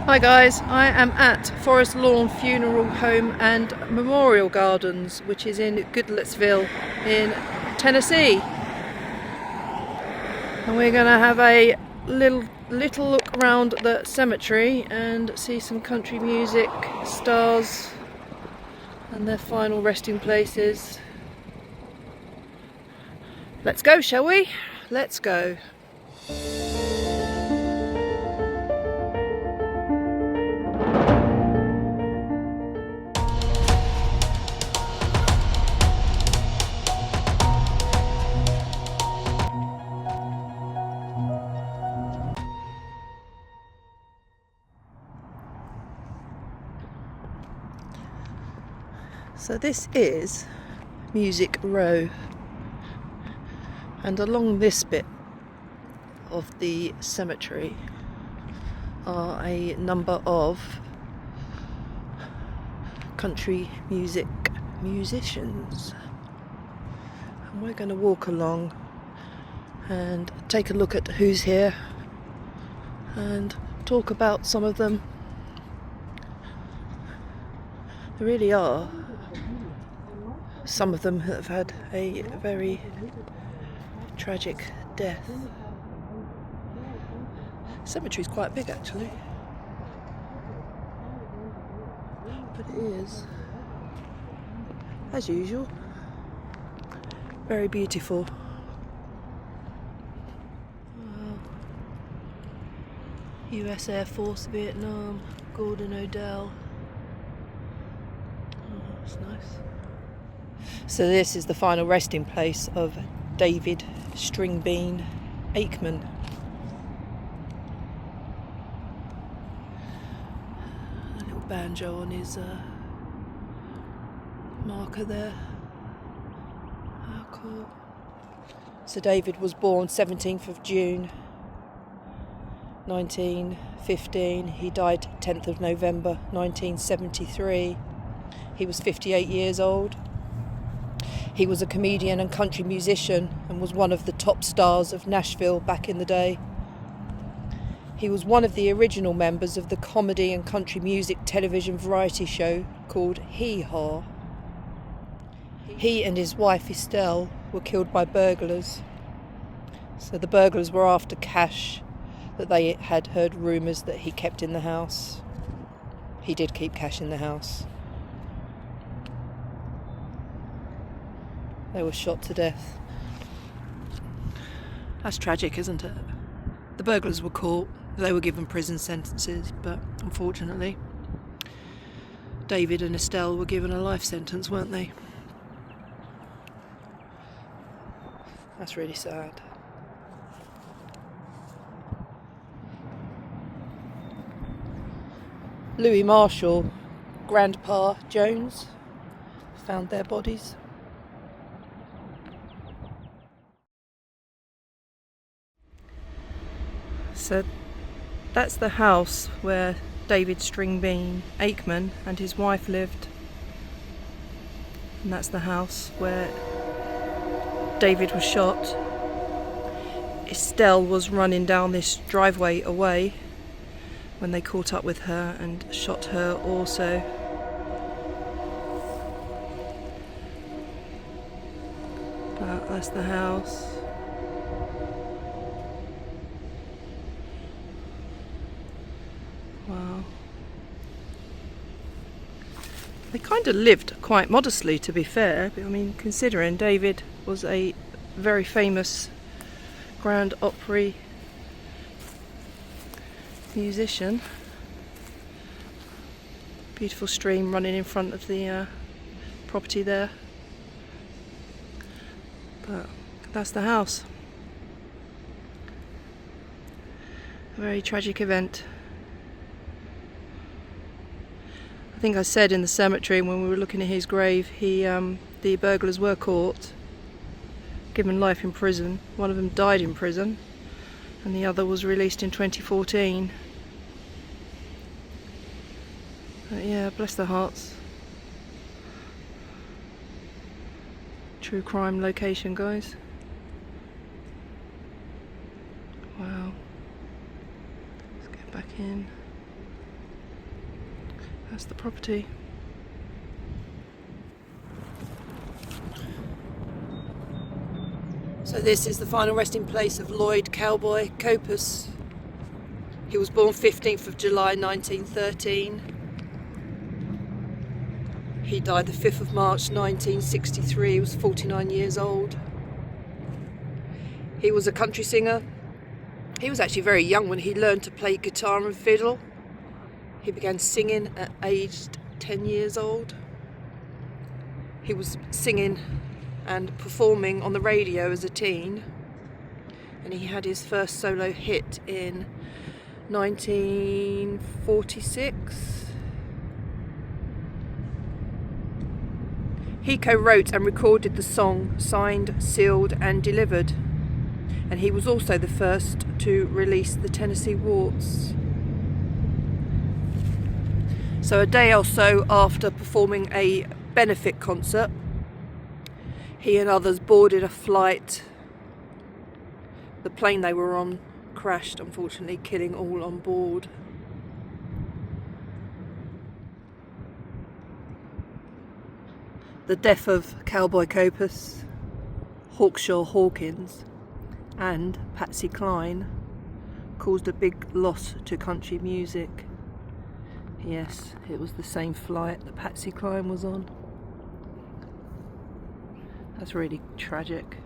Hi guys, I am at Forest Lawn Funeral Home and Memorial Gardens, which is in Goodlettsville in Tennessee. And we're going to have a little look around the cemetery and see some country music stars and their final resting places. Let's go, shall we? Let's go. So this is Music Row, and along this bit of the cemetery are a number of country music musicians, and we're going to walk along and take a look at who's here and talk about some of them. There really are some of them have had a very tragic death. The cemetery's quite big actually, but it is, as usual, very beautiful. US Air Force, Vietnam, Gordon Odell. Oh, that's nice. So this is the final resting place of David Stringbean Aikman. A little banjo on his marker there. How cool. So David was born 17th of June 1915. He died 10th of November 1973. He was 58 years old. He was a comedian and country musician and was one of the top stars of Nashville back in the day. He was one of the original members of the comedy and country music television variety show called Hee-Haw. He and his wife Estelle were killed by burglars. So the burglars were after cash that they had heard rumours that he kept in the house. He did keep cash in the house. They were shot to death. That's tragic, isn't it? The burglars were caught. They were given prison sentences, but unfortunately David and Estelle were given a life sentence, weren't they? That's really sad. Louis Marshall, Grandpa Jones found their bodies. So that's the house where David Stringbean Aikman and his wife lived, and that's the house where David was shot. Estelle was running down this driveway away when they caught up with her and shot her also. But that's the house. Wow. They kind of lived quite modestly, to be fair. I mean, considering David was a very famous Grand Opry musician. Beautiful stream running in front of the property there. But that's the house. A very tragic event. I think I said in the cemetery when we were looking at his grave, the burglars were caught, given life in prison. One of them died in prison, and the other was released in 2014. But yeah, bless their hearts. True crime location, guys. Wow. Let's get back in. That's the property. So this is the final resting place of Lloyd Cowboy Copus. He was born 15th of July 1913. He died the 5th of March 1963. He was 49 years old. He was a country singer. He was actually very young when he learned to play guitar and fiddle. He began singing at aged 10 years old. He was singing and performing on the radio as a teen, and he had his first solo hit in 1946. He co-wrote and recorded the song Signed, Sealed and Delivered, and he was also the first to release the Tennessee Waltz. So a day or so after performing a benefit concert, he and others boarded a flight. The plane they were on crashed, unfortunately, killing all on board. The death of Cowboy Copus, Hawkshaw Hawkins and Patsy Cline caused a big loss to country music. Yes, it was the same flight that Patsy Cline was on. That's really tragic.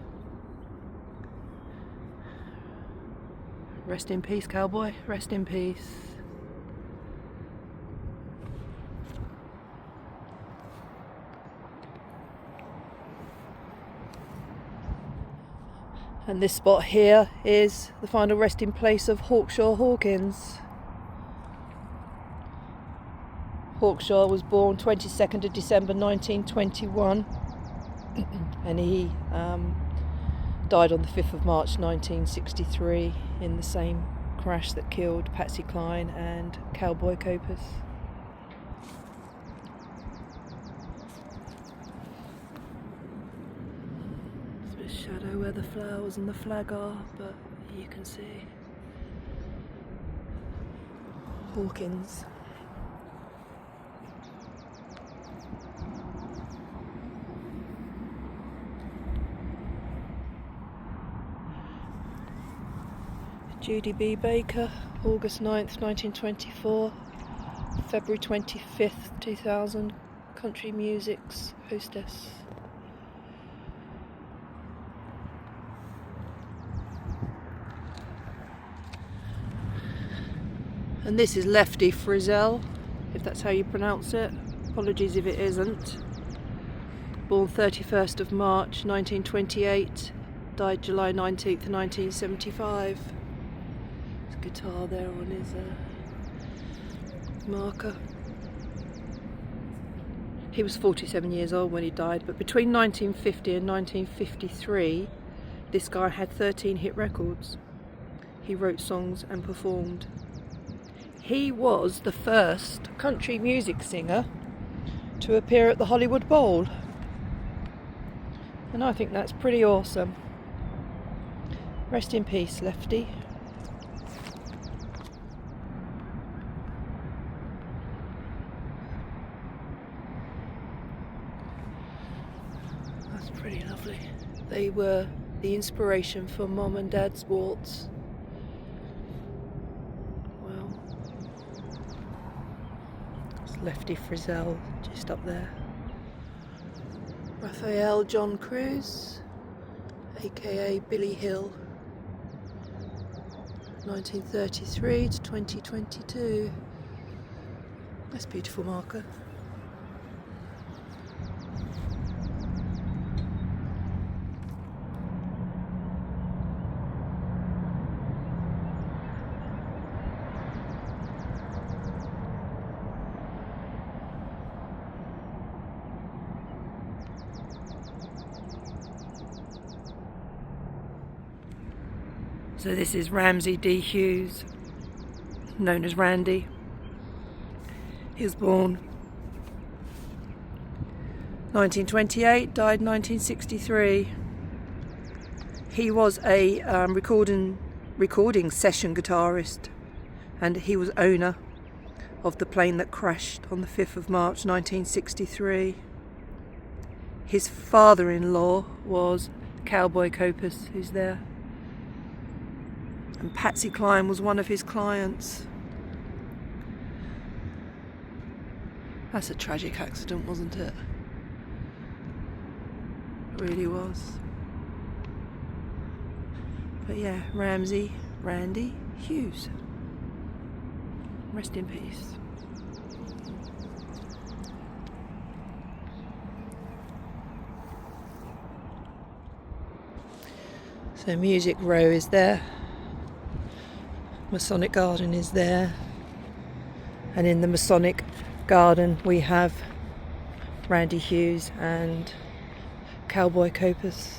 Rest in peace, Cowboy. Rest in peace. And this spot here is the final resting place of Hawkshaw Hawkins. Hawkshaw was born 22nd of December 1921 and he died on the 5th of March 1963 in the same crash that killed Patsy Cline and Cowboy Copus. There's a bit of shadow where the flowers and the flag are, but you can see Hawkins. Judy B. Baker, August 9th, 1924, February 25th, 2000, Country Music's hostess. And this is Lefty Frizzell, if that's how you pronounce it. Apologies if it isn't. Born 31st of March 1928, died July 19th, 1975. Guitar there on his marker. He was 47 years old when he died, but between 1950 and 1953 this guy had 13 hit records. He wrote songs and performed. He was the first country music singer to appear at the Hollywood Bowl, and I think that's pretty awesome. Rest in peace, Lefty. Pretty lovely. They were the inspiration for Mom and Dad's waltz. Well, it's Lefty Frizzell just up there. Raphael John Cruz, aka Billy Hill, 1933 to 2022. That's a beautiful marker. So this is Ramsey D. Hughes, known as Randy. He was born 1928, died 1963. He was a recording session guitarist, and he was owner of the plane that crashed on the 5th of March 1963. His father-in-law was Cowboy Copus, who's there. And Patsy Cline was one of his clients. That's a tragic accident, wasn't it? It really was. But yeah, Randy Hughes. Rest in peace. So Music Row is there. Masonic Garden is there. And in the Masonic Garden we have Randy Hughes and Cowboy Copus.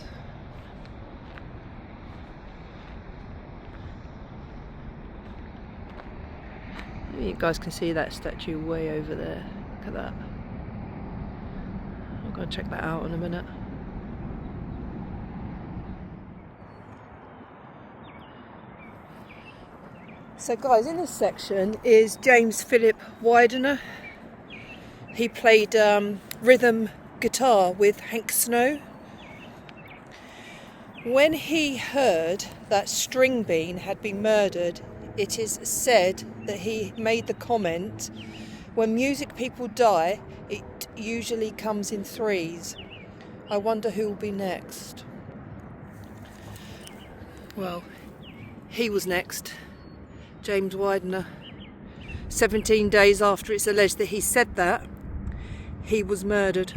You guys can see that statue way over there. Look at that. I'm going to check that out in a minute. So guys, in this section is James Philip Widener. He played rhythm guitar with Hank Snow. When he heard that String Bean had been murdered, it is said that he made the comment, when music people die, it usually comes in threes. I wonder who will be next. Well, he was next. James Widener. 17 days after it's alleged that he said that, he was murdered.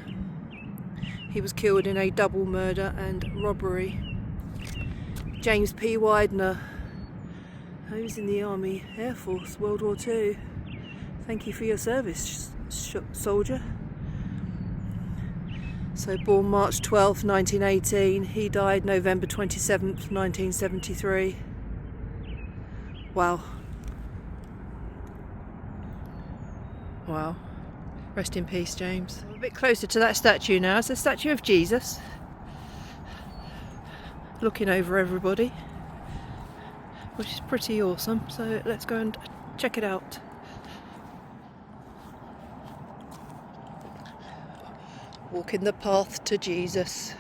He was killed in a double murder and robbery. James P. Widener. He was in the Army Air Force, World War II. Thank you for your service, soldier. So born March 12th, 1918. He died November 27th, 1973. Wow. Wow. Rest in peace, James. I'm a bit closer to that statue now. It's a statue of Jesus, looking over everybody, which is pretty awesome. So let's go and check it out. Walking the path to Jesus.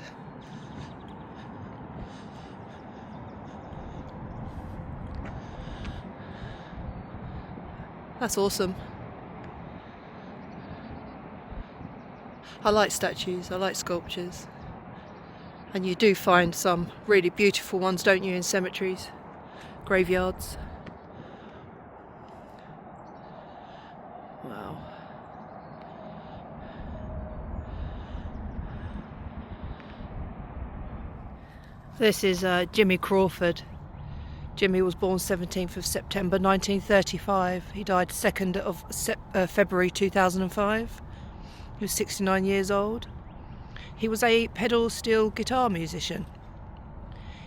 That's awesome. I like statues, I like sculptures. And you do find some really beautiful ones, don't you, in cemeteries, graveyards. Wow. This is Jimmy Crawford. Jimmy was born 17th of September 1935. He died 2nd of February 2005. He was 69 years old. He was a pedal steel guitar musician.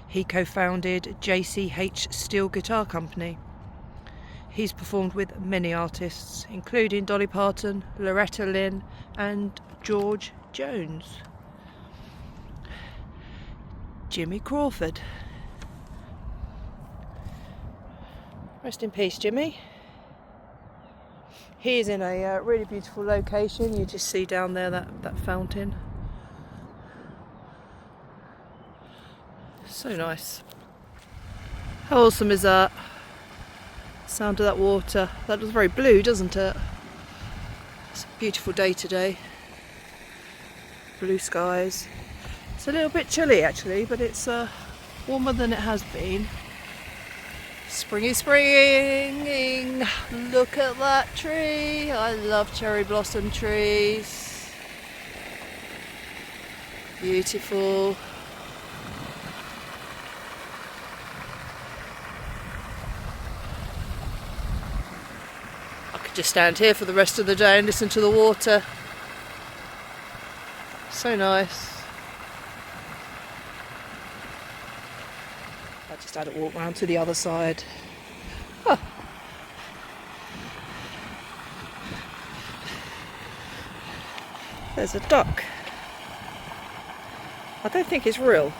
He co-founded JCH Steel Guitar Company. He's performed with many artists, including Dolly Parton, Loretta Lynn and George Jones. Jimmy Crawford. Rest in peace, Jimmy. He is in a really beautiful location. You just see down there that fountain. So nice. How awesome is that? Sound of that water. That looks very blue, doesn't it? It's a beautiful day today. Blue skies. It's a little bit chilly actually, but it's warmer than it has been. Springy springing. Look at that tree. I love cherry blossom trees. Beautiful. I could just stand here for the rest of the day and listen to the water. So nice. I just had to walk round to the other side. Oh. There's a duck. I don't think it's real.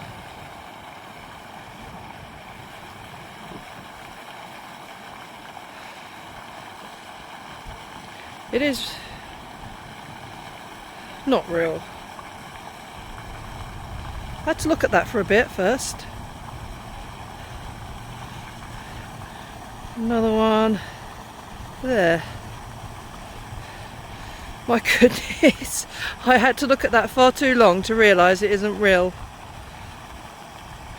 It is not real. I had to look at that for a bit first. Another one there. My goodness, I had to look at that far too long to realise it isn't real.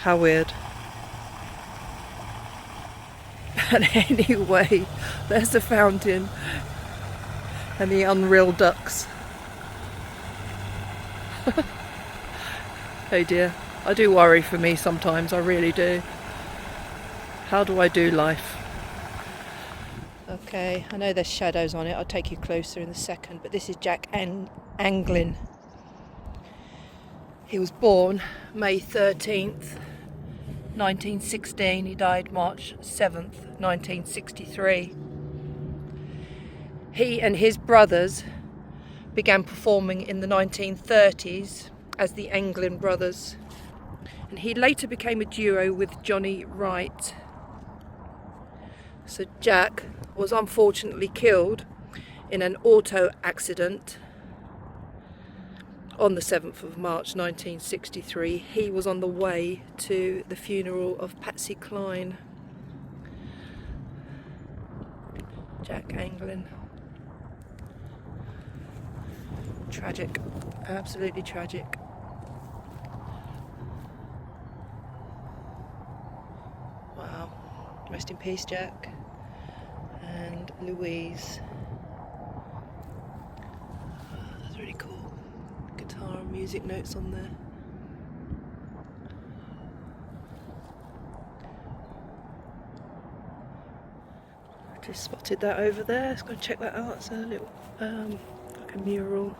How weird. But anyway, there's the fountain and the unreal ducks. Oh dear, I do worry for me sometimes, I really do. How do I do life? Okay, I know there's shadows on it, I'll take you closer in a second, but this is Jack Anglin. He was born May 13th, 1916, he died March 7th, 1963. He and his brothers began performing in the 1930s as the Anglin Brothers, and he later became a duo with Johnny Wright. So Jack was unfortunately killed in an auto accident on the 7th of March 1963. He was on the way to the funeral of Patsy Cline. Jack Anglin. Tragic, absolutely tragic. Wow, rest in peace, Jack and Louise. Oh, that's really cool. Guitar and music notes on there. I just spotted that over there. Let's go and check that out. It's a little like a mural.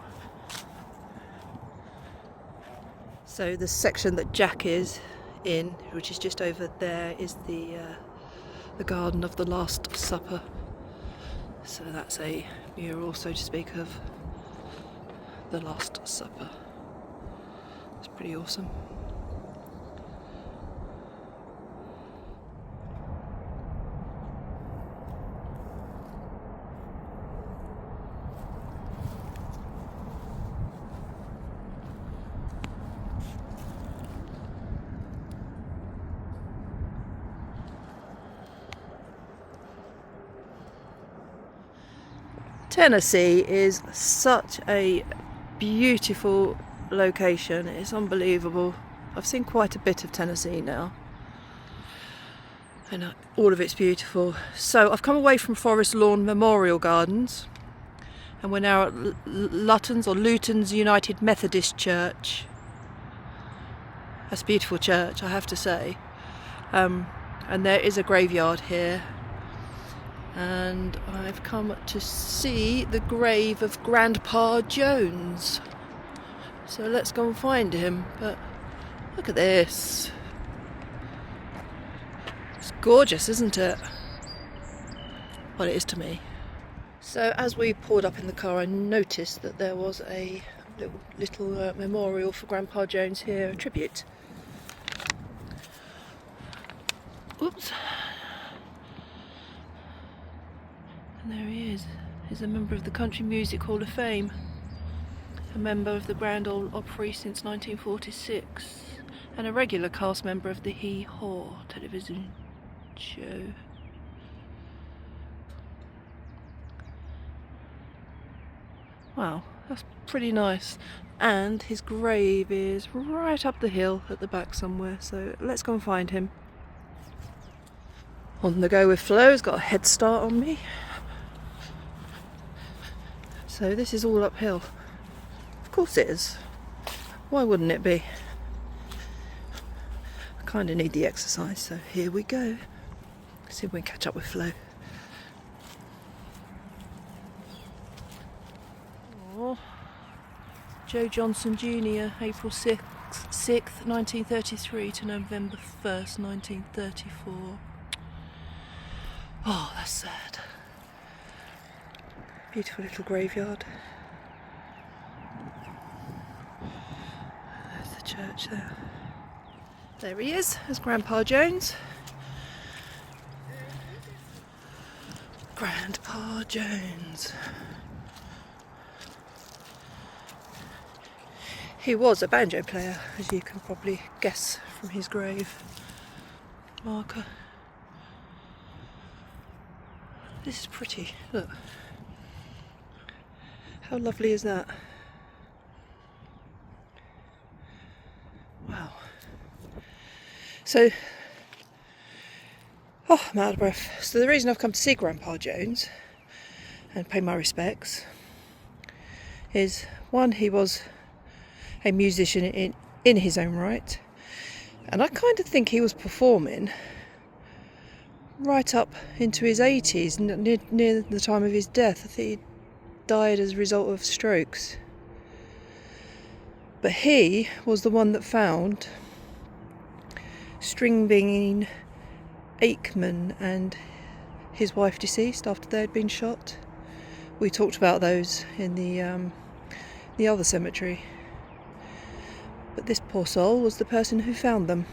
So the section that Jack is in, which is just over there, is the garden of the Last Supper. So that's a mural, so to speak, of the Last Supper. It's pretty awesome. Tennessee is such a beautiful location, it's unbelievable. I've seen quite a bit of Tennessee now and all of it's beautiful. So I've come away from Forest Lawn Memorial Gardens and we're now at Luton's United Methodist Church. That's a beautiful church, I have to say. And there is a graveyard here. And I've come to see the grave of Grandpa Jones. So let's go and find him. But look at this. It's gorgeous, isn't it? Well, it is to me. So as we pulled up in the car, I noticed that there was a little memorial for Grandpa Jones here, a tribute. Oops. And there he is. He's a member of the Country Music Hall of Fame, a member of the Grand Ole Opry since 1946, and a regular cast member of the Hee-Haw television show. Wow, that's pretty nice. And his grave is right up the hill at the back somewhere, so let's go and find him. On the go with Flo, has got a head start on me. So this is all uphill. Of course it is. Why wouldn't it be? I kind of need the exercise, so here we go. Let's see if we can catch up with Flo. Oh, Joe Johnson Jr., April 6th, 1933 to November 1st, 1934. Oh, that's sad. Beautiful little graveyard. There's the church there. There he is, there's Grandpa Jones. Grandpa Jones. He was a banjo player, as you can probably guess from his grave marker. This is pretty, look. How lovely is that? Wow. So, I'm out of breath. So the reason I've come to see Grandpa Jones and pay my respects is, one, he was a musician in his own right, and I kind of think he was performing right up into his 80s, near the time of his death. I think he died as a result of strokes. But he was the one that found Stringbean Aikman and his wife deceased after they had been shot. We talked about those in the other cemetery. But this poor soul was the person who found them.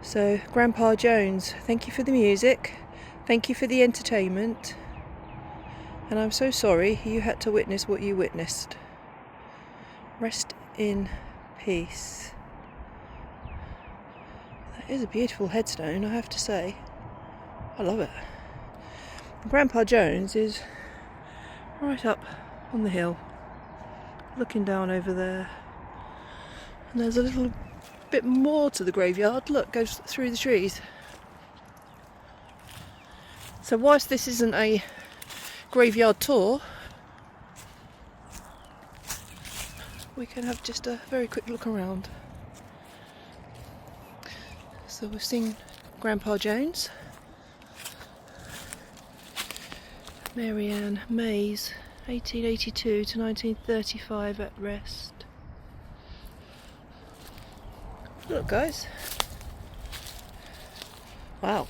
So, Grandpa Jones, thank you for the music, thank you for the entertainment, and I'm so sorry you had to witness what you witnessed. Rest in peace. That is a beautiful headstone, I have to say. I love it. Grandpa Jones is right up on the hill, looking down over there. And there's a little bit more to the graveyard. Look, goes through the trees. So whilst this isn't a graveyard tour, we can have just a very quick look around. So we've seen Grandpa Jones, Mary Ann Mays, 1882 to 1935 at rest. Look, guys. Wow.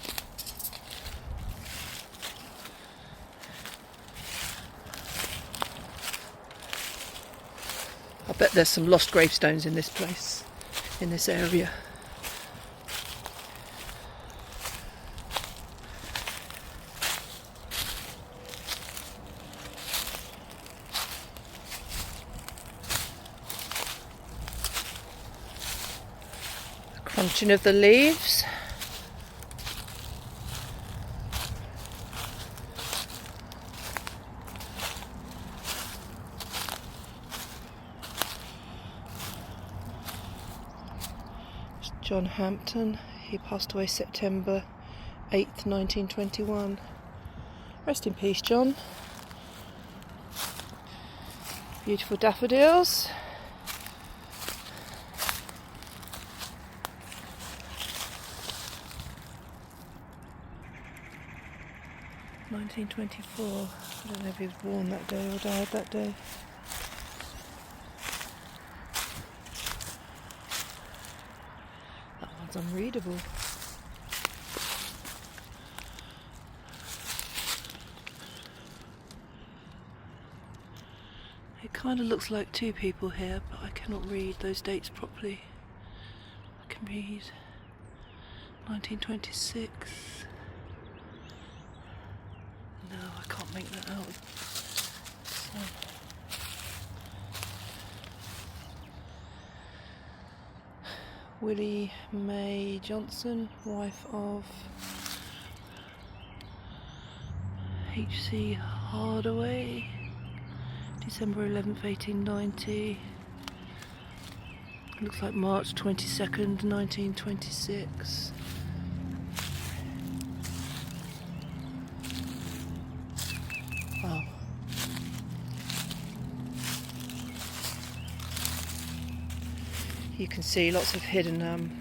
I bet there's some lost gravestones in this place, in this area. Crunching of the leaves. It's John Hampton. He passed away September 8th, 1921. Rest in peace, John. Beautiful daffodils. 1924. I don't know if he was born that day or died that day. That one's unreadable. It kind of looks like two people here, but I cannot read those dates properly. I can read 1926. No, I can't make that out. So. Willie Mae Johnson, wife of H.C. Hardaway, December 11th, 1890. Looks like March 22nd, 1926. Wow. You can see lots of hidden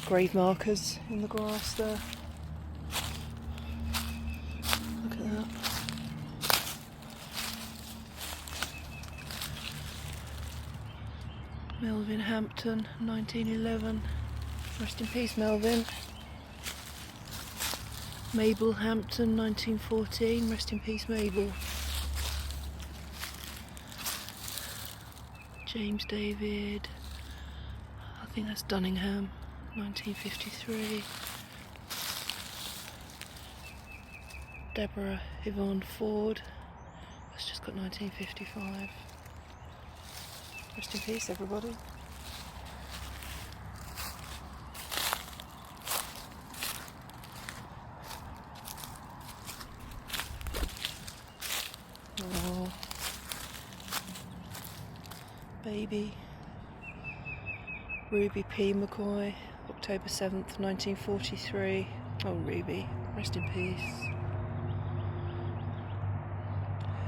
grave markers in the grass there. Look at that. Melvin Hampton, 1911. Rest in peace, Melvin. Mabel Hampton, 1914. Rest in peace, Mabel. James David, I think that's Dunningham, 1953. Deborah Yvonne Ford, that's just got 1955. Rest in peace, everybody. Oh, baby. Ruby P. McCoy, October 7th, 1943. Oh, Ruby, rest in peace.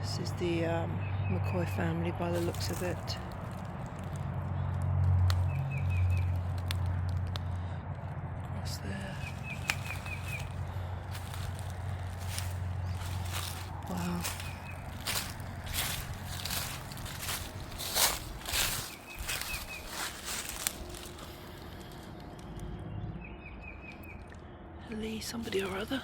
This is the McCoy family by the looks of it. Across there. Wow. Lee somebody or other.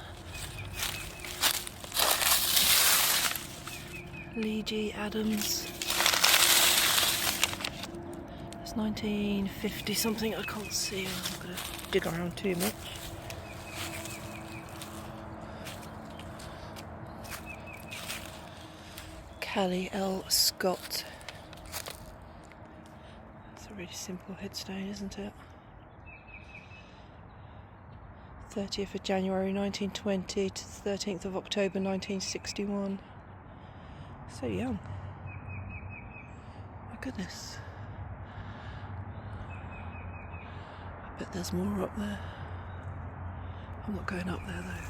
Lee G. Adams. It's 1950 something, I can't see. I'm not going to dig around too much. Callie L. Scott. It's a really simple headstone, isn't it? 30th of January 1920 to the 13th of October 1961. So young. My goodness. I bet there's more up there. I'm not going up there though.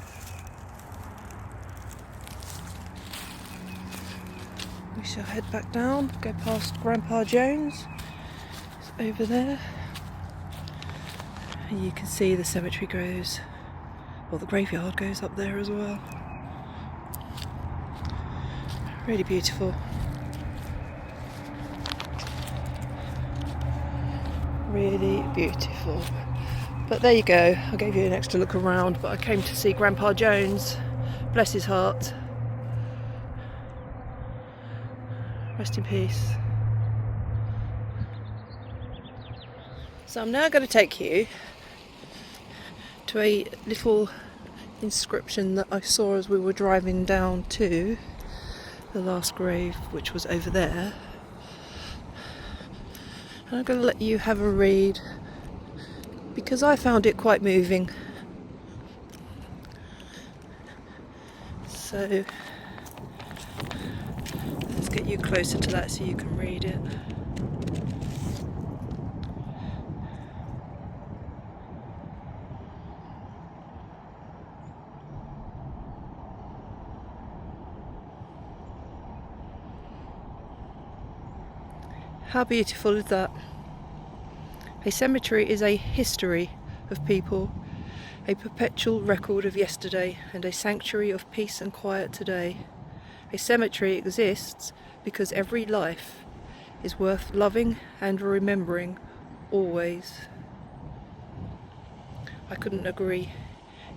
We shall head back down, go past Grandpa Jones. It's over there. And you can see the cemetery goes, well, the graveyard goes up there as well. Really beautiful. Really beautiful. But there you go. I gave you an extra look around, but I came to see Grandpa Jones. Bless his heart. Rest in peace. So I'm now going to take you to a little inscription that I saw as we were driving down to the last grave, which was over there. And I'm going to let you have a read because I found it quite moving. So let's get you closer to that so you can read it. How beautiful is that? A cemetery is a history of people, a perpetual record of yesterday, and a sanctuary of peace and quiet today. A cemetery exists because every life is worth loving and remembering always. I couldn't agree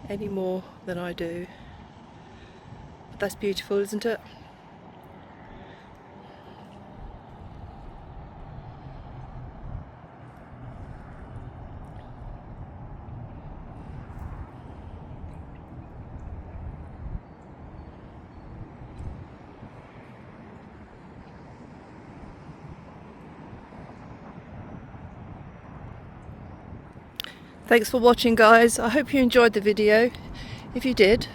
any more than I do. But that's beautiful, isn't it? Thanks for watching, guys. I hope you enjoyed the video. If you did,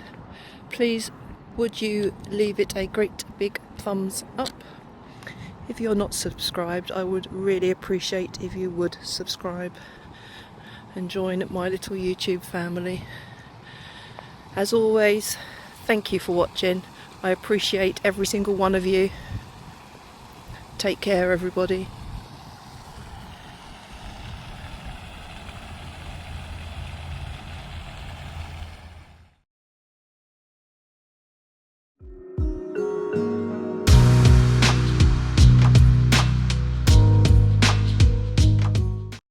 please would you leave it a great big thumbs up. If you're not subscribed, I would really appreciate if you would subscribe and join my little YouTube family. As always, thank you for watching. I appreciate every single one of you. Take care, everybody.